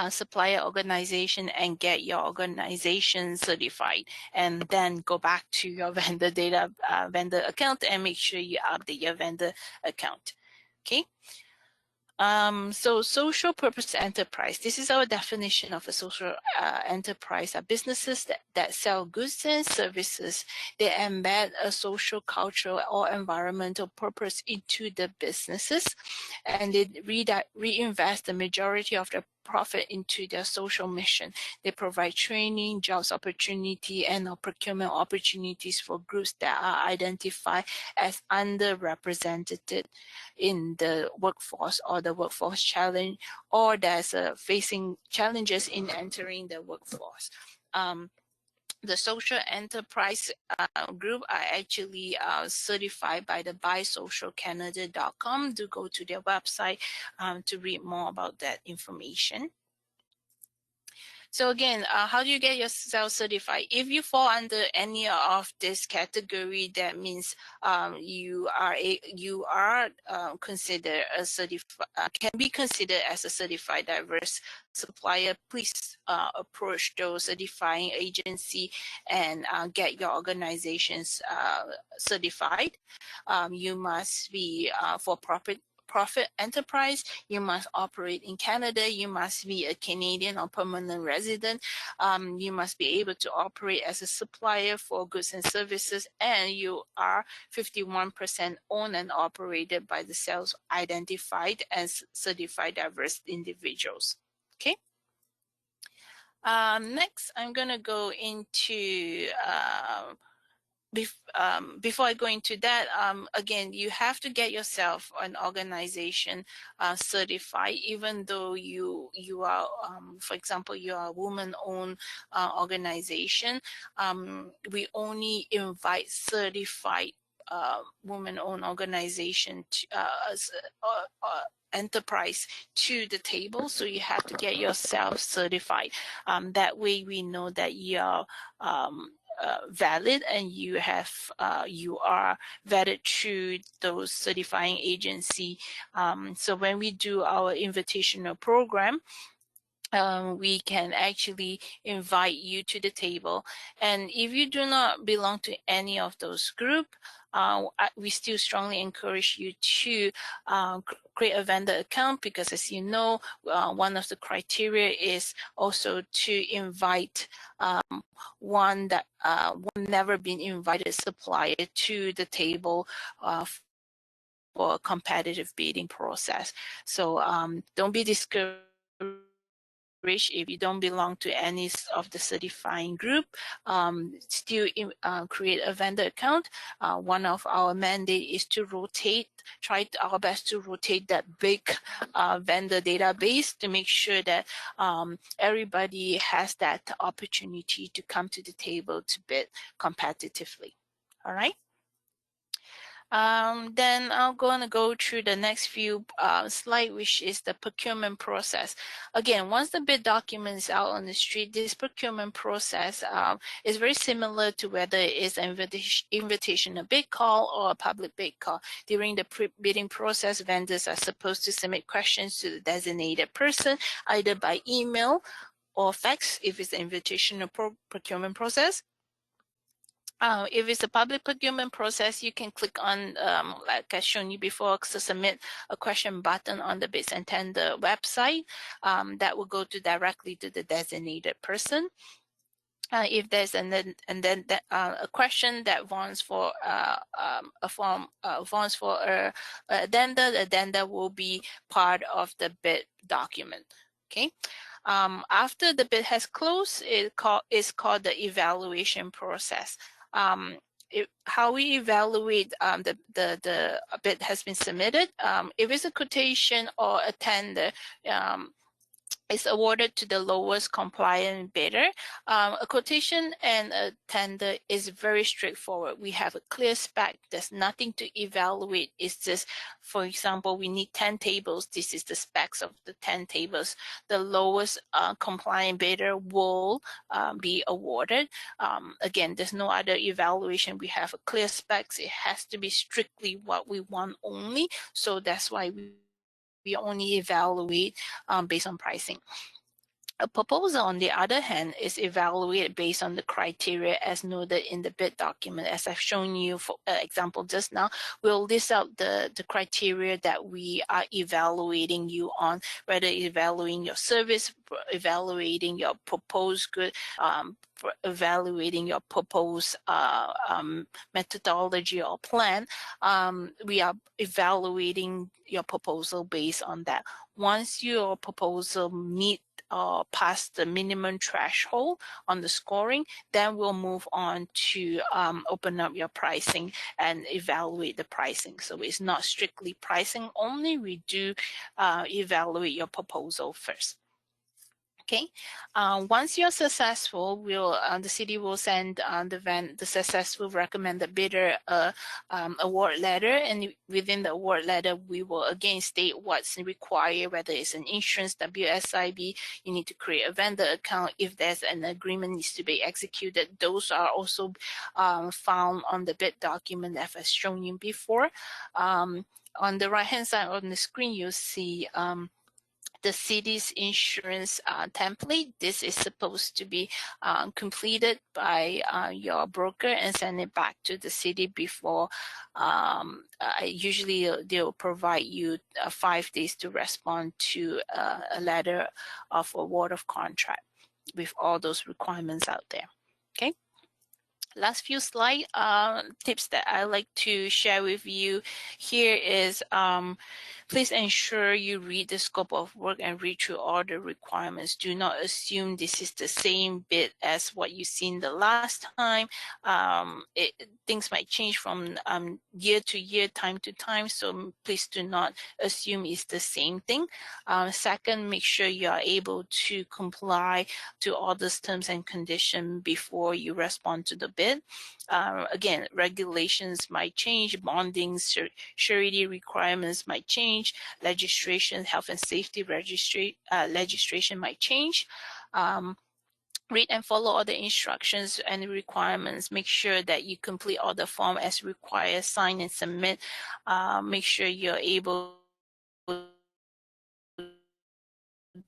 supplier organization and get your organization certified, and then go back to your vendor account and make sure you update your vendor account. Okay. So social purpose enterprise, this is our definition of a social enterprise, are businesses that sell goods and services. They embed a social, cultural, or environmental purpose into the businesses, and they reinvest the majority of their profit into their social mission. They provide training, jobs opportunity, and procurement opportunities for groups that are identified as underrepresented in the workforce, or the workforce challenge, or that's facing challenges in entering the workforce. The social enterprise group are actually certified by the BuySocialCanada.com. Do go to their website to read more about that information. So again, how do you get yourself certified? If you fall under any of this category, that means you are considered a can be considered as a certified diverse supplier. Please approach those certifying agency and get your organizations certified. You must be for profit enterprise. You must operate in Canada. You must be a Canadian or permanent resident. You must be able to operate as a supplier for goods and services, and you are 51% owned and operated by the self-identified as certified diverse individuals. Okay. Next, I'm going to go into before I go into that, again, you have to get yourself an organization certified, even though you are, for example, you are a woman-owned organization. We only invite certified woman-owned organization to, enterprise to the table, so you have to get yourself certified. That way we know that you are valid, and you are vetted through those certifying agency. So when we do our invitational program, we can actually invite you to the table. And if you do not belong to any of those groups, we still strongly encourage you to create a vendor account, because as you know, one of the criteria is also to invite one never been invited supplier to the table for a competitive bidding process. So don't be discouraged if you don't belong to any of the certifying group. Still create a vendor account. One of our mandate is to try our best to rotate that big vendor database to make sure that everybody has that opportunity to come to the table to bid competitively. All right. Then I'm going to go through the next few slides, which is the procurement process. Again, once the bid document is out on the street, this procurement process is very similar to whether it is an invitation, a bid call, or a public bid call. During the bidding process, vendors are supposed to submit questions to the designated person, either by email or fax if it's an invitational procurement process. If it's a public procurement process, you can click on, like I've shown you before, to submit a question button on the Bids and Tender website. That will go directly to the designated person. if there's a question that wants for a form wants for a addenda, the addenda will be part of the bid document. Okay. After the bid has closed, it's called the evaluation process. How we evaluate the bid has been submitted. If it's a quotation or a tender, is awarded to the lowest compliant bidder. A quotation and a tender is very straightforward. We have a clear spec. There's nothing to evaluate. It's just, for example, we need 10 tables. This is the specs of the 10 tables. The lowest compliant bidder will be awarded. Again, there's no other evaluation. We have a clear specs. It has to be strictly what we want only. So that's why we only evaluate based on pricing. A proposal, on the other hand, is evaluated based on the criteria as noted in the bid document. As I've shown you for example just now, we'll list out the criteria that we are evaluating you on, whether evaluating your service, evaluating your proposed good, evaluating your proposed methodology or plan. We are evaluating your proposal based on that. Once your proposal meet or pass the minimum threshold on the scoring, then we'll move on to open up your pricing and evaluate the pricing. So it's not strictly pricing only. We do evaluate your proposal first. Okay. Once you're successful, the city will send the successful recommended bidder award letter, and within the award letter, we will again state what's required, whether it's an insurance, WSIB, you need to create a vendor account. If there's an agreement needs to be executed, those are also found on the bid document that I've shown you before. On the right-hand side on the screen, you'll see the city's insurance template. This is supposed to be completed by your broker and send it back to the city before. Usually they'll provide you 5 days to respond to a letter of award of contract with all those requirements out there. Okay. Last few slide tips that I like to share with you here is please ensure you read the scope of work and read through all the requirements. Do not assume this is the same bid as what you've seen the last time. Things might change from year to year, time to time, so please do not assume it's the same thing. Second, make sure you are able to comply to all those terms and conditions before you respond to the bid. Again, regulations might change, bonding, surety requirements might change, legislation, health and safety legislation might change. Read and follow all the instructions and requirements. Make sure that you complete all the form as required, sign and submit. Make sure you're able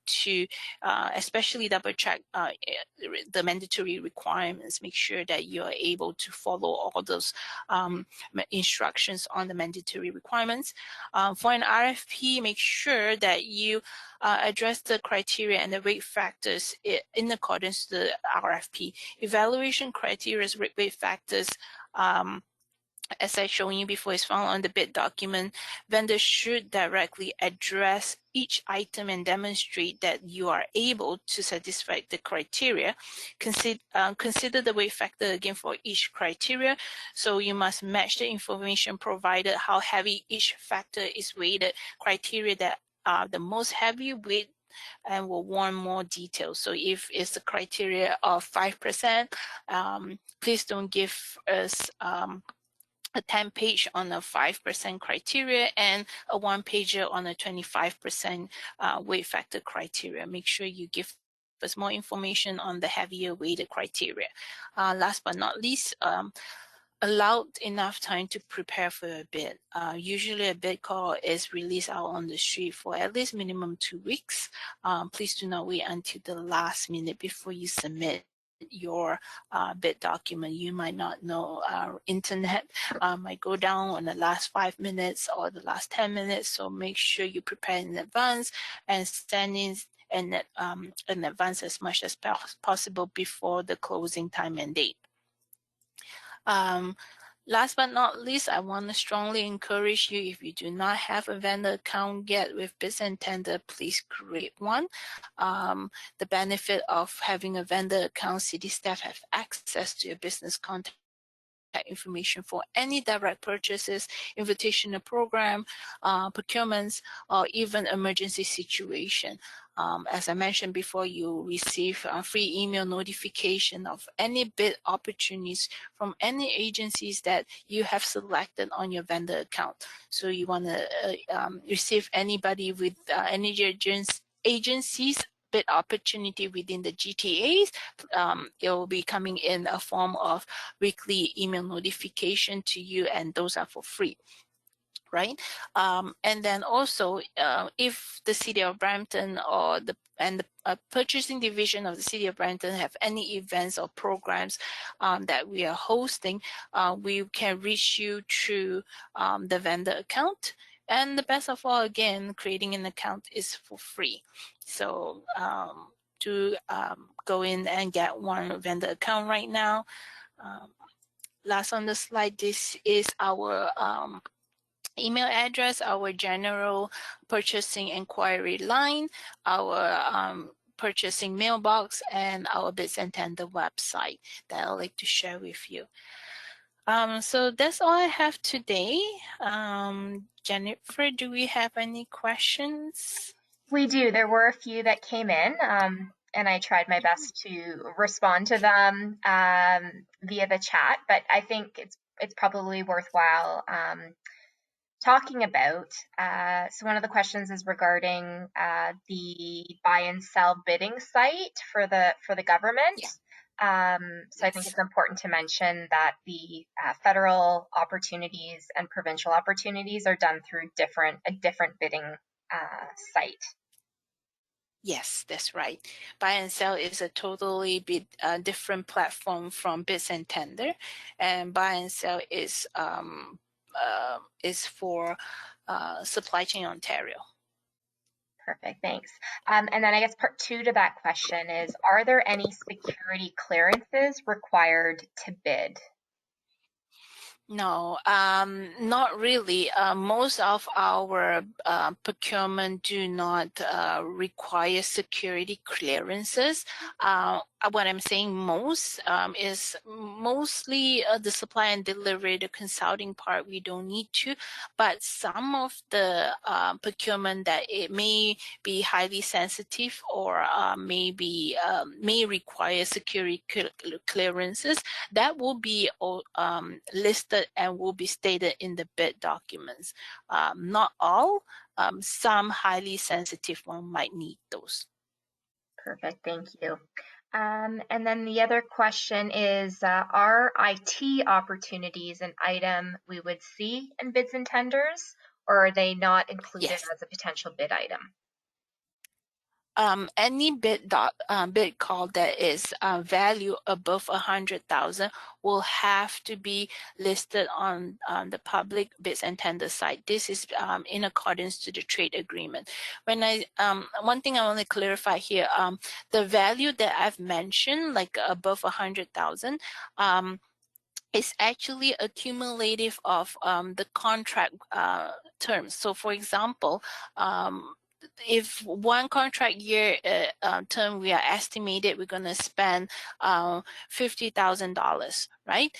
to especially double check the mandatory requirements. Make sure that you are able to follow all those instructions on the mandatory requirements. For an RFP, make sure that you address the criteria and the weight factors in accordance to the RFP. Evaluation criteria, weight factors, as I shown you before, is found on the bid document. Vendors should directly address each item and demonstrate that you are able to satisfy the criteria. Consider the weight factor again for each criteria. So you must match the information provided, how heavy each factor is weighted, criteria that are the most heavy weight and will want more details. So if it's a criteria of 5%, please don't give us a 10-page on a 5% criteria and a 1-pager on a 25% weight factor criteria. Make sure you give us more information on the heavier weighted criteria. Last but not least, allowed enough time to prepare for a bid. Usually a bid call is released out on the street for at least minimum 2 weeks. Please do not wait until the last minute before you submit your bid document. You might not know internet might go down on the last 5 minutes or the last 10 minutes, so make sure you prepare in advance and send in in advance as much as possible before the closing time and date. Last but not least, I want to strongly encourage you, if you do not have a vendor account yet with Bids and Tender, please create one. The benefit of having a vendor account, city staff have access to your business contact information for any direct purchases, invitational program, procurements, or even emergency situation. As I mentioned before, you receive a free email notification of any bid opportunities from any agencies that you have selected on your vendor account. So you want to receive anybody with any agencies bid opportunity within the GTAs. It will be coming in a form of weekly email notification to you, and those are for free. Right, and then also, if the City of Brampton or the purchasing division of the City of Brampton have any events or programs that we are hosting, we can reach you through the vendor account. And the best of all, again, creating an account is for free. So to go in and get one vendor account right now. Last on the slide, this is our email address, our general purchasing inquiry line, our purchasing mailbox, and our Bids and Tender website that I'd like to share with you. So that's all I have today. Jennifer, do we have any questions? We do. There were a few that came in, and I tried my best to respond to them via the chat, but I think it's probably worthwhile talking about. So one of the questions is regarding the buy and sell bidding site for the government. Yeah. So I think it's important to mention that the federal opportunities and provincial opportunities are done through a different bidding site. Yes, that's right. Buy and sell is a totally different platform from Bids and Tender, and buy and sell is for Supply Chain Ontario. Perfect, thanks. And then I guess part two to that question is, are there any security clearances required to bid? No, not really. Most of our procurement do not require security clearances. What I'm saying most is mostly the supply and delivery, the consulting part, we don't need to. But some of the procurement that it may be highly sensitive or may require security clearances, that will be listed and will be stated in the bid documents. Not all, some highly sensitive one might need those. Perfect, thank you. And then the other question is, are IT opportunities an item we would see in bids and tenders, or are they not included Yes. as a potential bid item? Any bid call that is value above 100,000 will have to be listed on the public bids and tender site. This is in accordance to the trade agreement. When one thing I want to clarify here, the value that I've mentioned, like above 100,000, is actually accumulative of the contract terms. So, for example, if one contract year term we are estimated we're going to spend $50,000, right?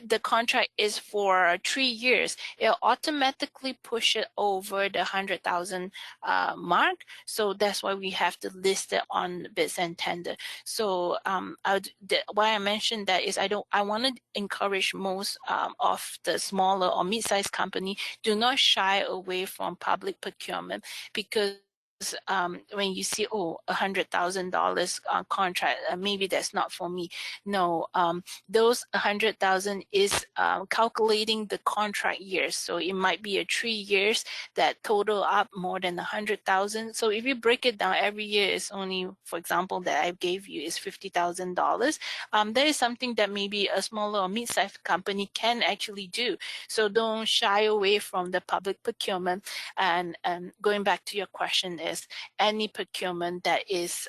The contract is for 3 years, it'll automatically push it over the 100,000 mark. So that's why we have to list it on the bids and tender. So why I mentioned that is I want to encourage most of the smaller or mid-sized company, do not shy away from public procurement, because when you see $100,000 contract, maybe that's not for me. No, those 100,000 is calculating the contract years, so it might be a 3 years that total up more than 100,000. So if you break it down, every year is only, for example, that I gave you is $50,000. That is something that maybe a smaller or mid-sized company can actually do. So don't shy away from the public procurement. And going back to your question as any procurement that is,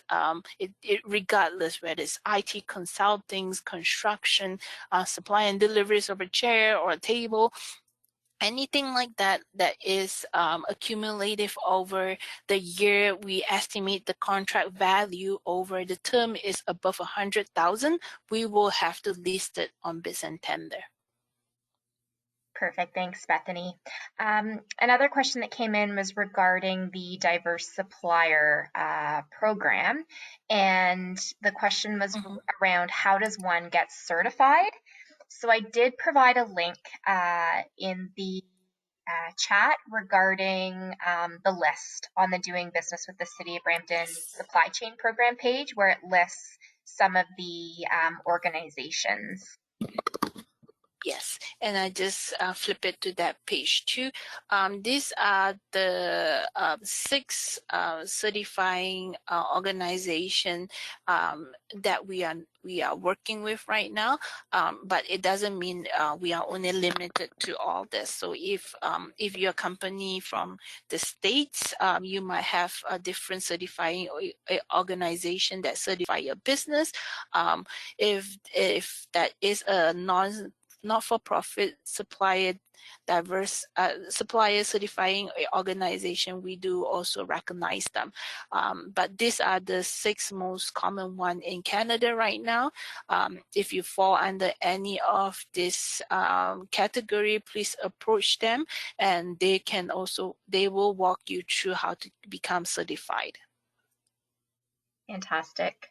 regardless whether it's IT consulting, construction, supply and deliveries of a chair or a table, anything like that that is accumulative over the year. We estimate the contract value over the term is above 100,000. We will have to list it on bids and tender. Perfect. Thanks, Bethany. Another question that came in was regarding the diverse supplier program. And the question was around, how does one get certified? So I did provide a link in the chat regarding the list on the Doing Business with the City of Brampton supply chain program page, where it lists some of the organizations. Yes, and I just flip it to that page too. These are the 6 certifying organization that we are working with right now, but it doesn't mean we are only limited to all this. So if you're a company from the States, you might have a different certifying organization that certify your business. If that is a not-for-profit supplier supplier certifying organization, we do also recognize them. But these are the 6 most common one in Canada right now. If you fall under any of this category, please approach them, and they will walk you through how to become certified. Fantastic.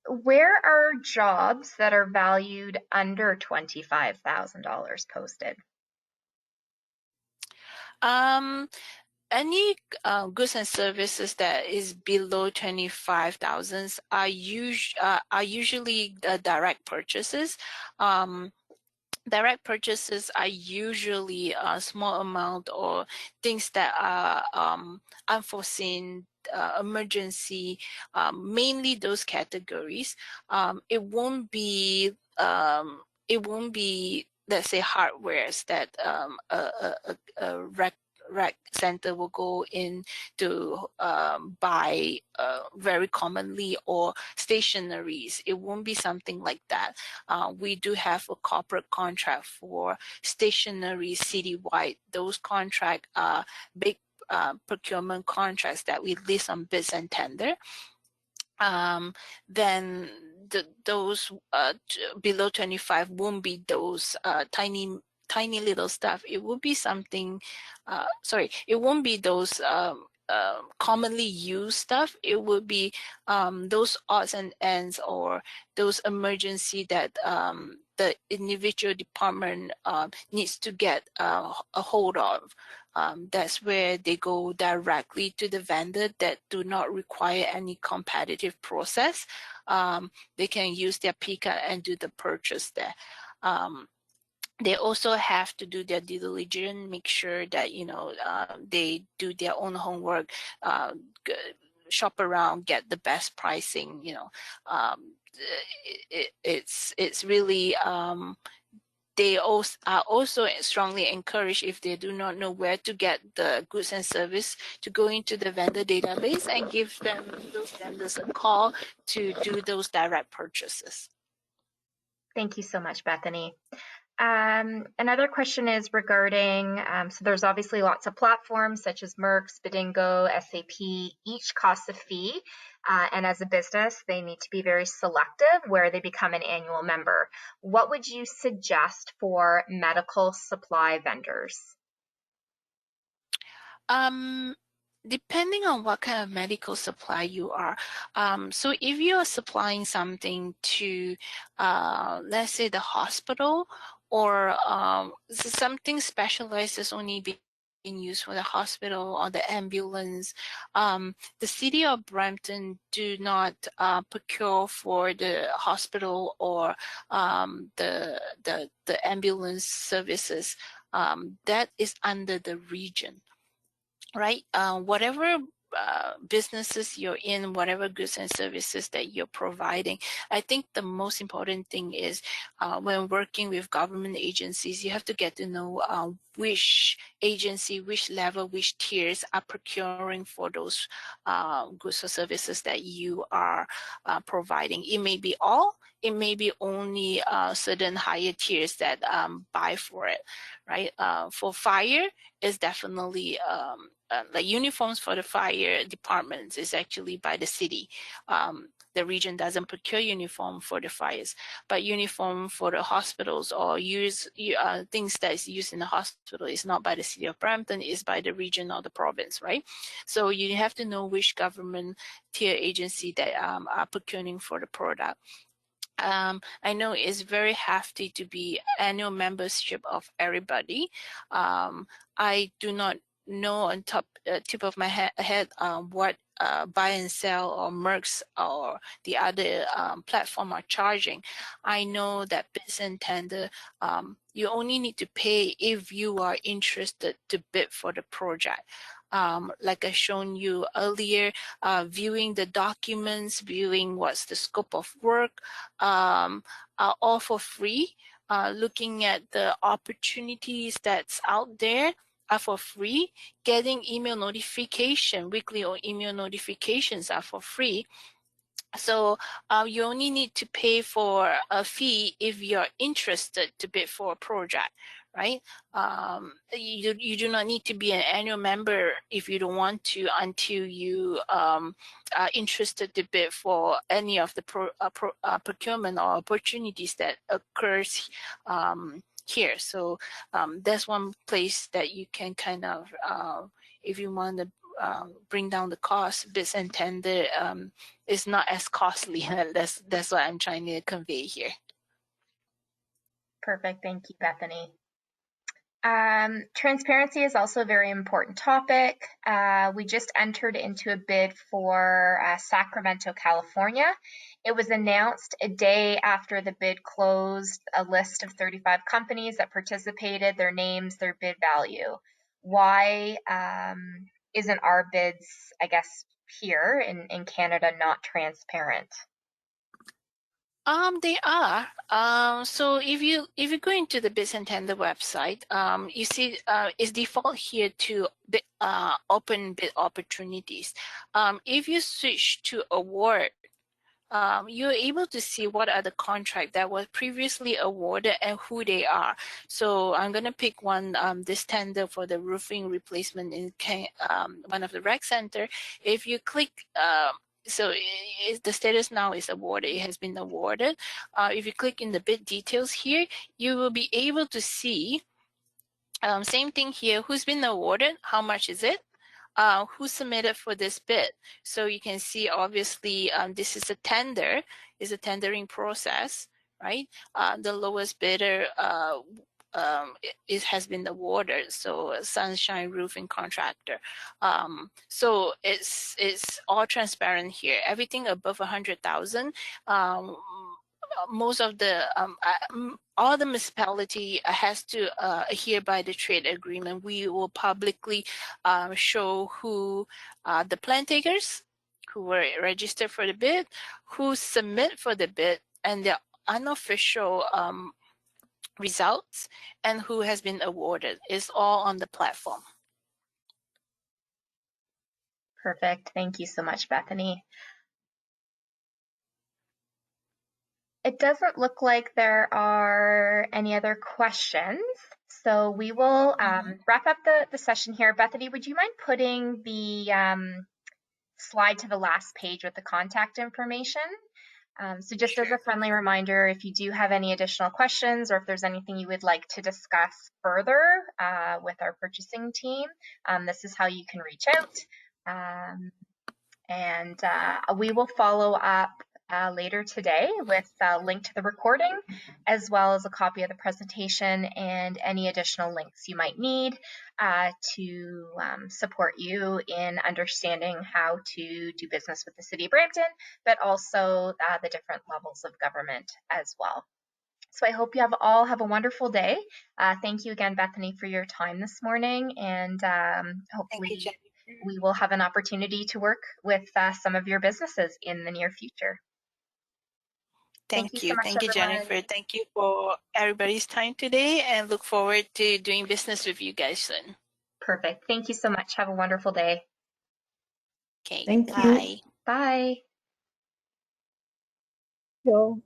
Where are jobs that are valued under $25,000 posted? Any goods and services that is below 25,000 are usually the direct purchases. Direct purchases are usually a small amount or things that are unforeseen, emergency, mainly those categories. It won't be let's say hardwares that a rec center will go in to buy very commonly, or stationaries. It won't be something like that. We do have a corporate contract for stationery citywide. Those contracts are big procurement contracts that we list on bids and tender. Then those below 25 won't be those tiny little stuff. It will be something, it won't be those commonly used stuff. It will be those odds and ends or those emergency that the individual department needs to get a hold of. That's where they go directly to the vendor that do not require any competitive process. They can use their PICA and do the purchase there. They also have to do their due diligence, make sure that they do their own homework, shop around, get the best pricing. It's really they are also strongly encouraged, if they do not know where to get the goods and service, to go into the vendor database and give them those vendors a call to do those direct purchases. Thank you so much, Bethany. Another question is regarding, so there's obviously lots of platforms such as Merx, Bidingo, SAP, each costs a fee. And as a business, they need to be very selective where they become an annual member. What would you suggest for medical supply vendors? Depending on what kind of medical supply you are. So if you are supplying something to, let's say, the hospital, or something specialized that's only being used for the hospital or the ambulance, the City of Brampton do not procure for the hospital or the ambulance services. That is under the region. Right, whatever businesses you're in, whatever goods and services that you're providing. I think the most important thing is when working with government agencies, you have to get to know which agency, which level, which tiers are procuring for those goods or services that you are providing. It may be all, it may be only certain higher tiers that buy for it, right? For fire, is definitely like uniforms for the fire departments is actually by the city. The region doesn't procure uniform for the fires, but uniform for the hospitals or things that is used in the hospital is not by the city of Brampton, is by the region or the province, right? So you have to know which government tier agency that are procuring for the product. I know it's very hefty to be annual membership of everybody. I do not know on tip of my head what buy and sell or Mercs or the other platform are charging. I know that bids and tender, you only need to pay if you are interested to bid for the project. Like I shown you earlier, viewing the documents, viewing what's the scope of work, are all for free. Looking at the opportunities that's out there are for free. Getting email notification, weekly or email notifications are for free. So you only need to pay for a fee if you're interested to bid for a project, right? You do not need to be an annual member if you don't want to until you are interested to bid for any of the procurement or opportunities that occurs here. So that's one place that you can kind of, if you want to bring down the cost, bids and tender is not as costly. That's what I'm trying to convey here. Perfect. Thank you, Bethany. Transparency is also a very important topic. We just entered into a bid for Sacramento, California. It was announced a day after the bid closed, a list of 35 companies that participated, their names, their bid value. Why isn't our bids, I guess, here in Canada not transparent? They are. So if you go into the bids and tender website, you see it's default here to open bid opportunities. If you switch to award, you're able to see what are the contracts that were previously awarded and who they are. So I'm going to pick one, this tender for the roofing replacement in one of the rec center. If you click, so the status now is awarded, it has been awarded. If you click in the bid details here, you will be able to see, same thing here, who's been awarded, how much is it, who submitted for this bid. So you can see, obviously, this is a tender, is a tendering process, right? The lowest bidder it has been awarded, so Sunshine Roofing Contractor. So it's all transparent here. Everything above 100,000. Most of the all the municipality has to adhere by the trade agreement. We will publicly show who the plan takers who were registered for the bid, who submit for the bid, and the unofficial results, and who has been awarded. Is all on the platform. Perfect. Thank you so much, Bethany. It doesn't look like there are any other questions, so we will wrap up the session here. Bethany, would you mind putting the slide to the last page with the contact information? So just as a friendly reminder, if you do have any additional questions or if there's anything you would like to discuss further with our purchasing team, this is how you can reach out. And we will follow up later today with a link to the recording, as well as a copy of the presentation and any additional links you might need to support you in understanding how to do business with the City of Brampton, but also the different levels of government as well. So I hope you all have a wonderful day. Thank you again, Bethany, for your time this morning, and hopefully we will have an opportunity to work with some of your businesses in the near future. Thank you Thank so you. much, Thank you, everyone. Jennifer. Thank you for everybody's time today, and look forward to doing business with you guys soon. Perfect. Thank you so much. Have a wonderful day. Okay, Thank bye. you. Bye. Yo.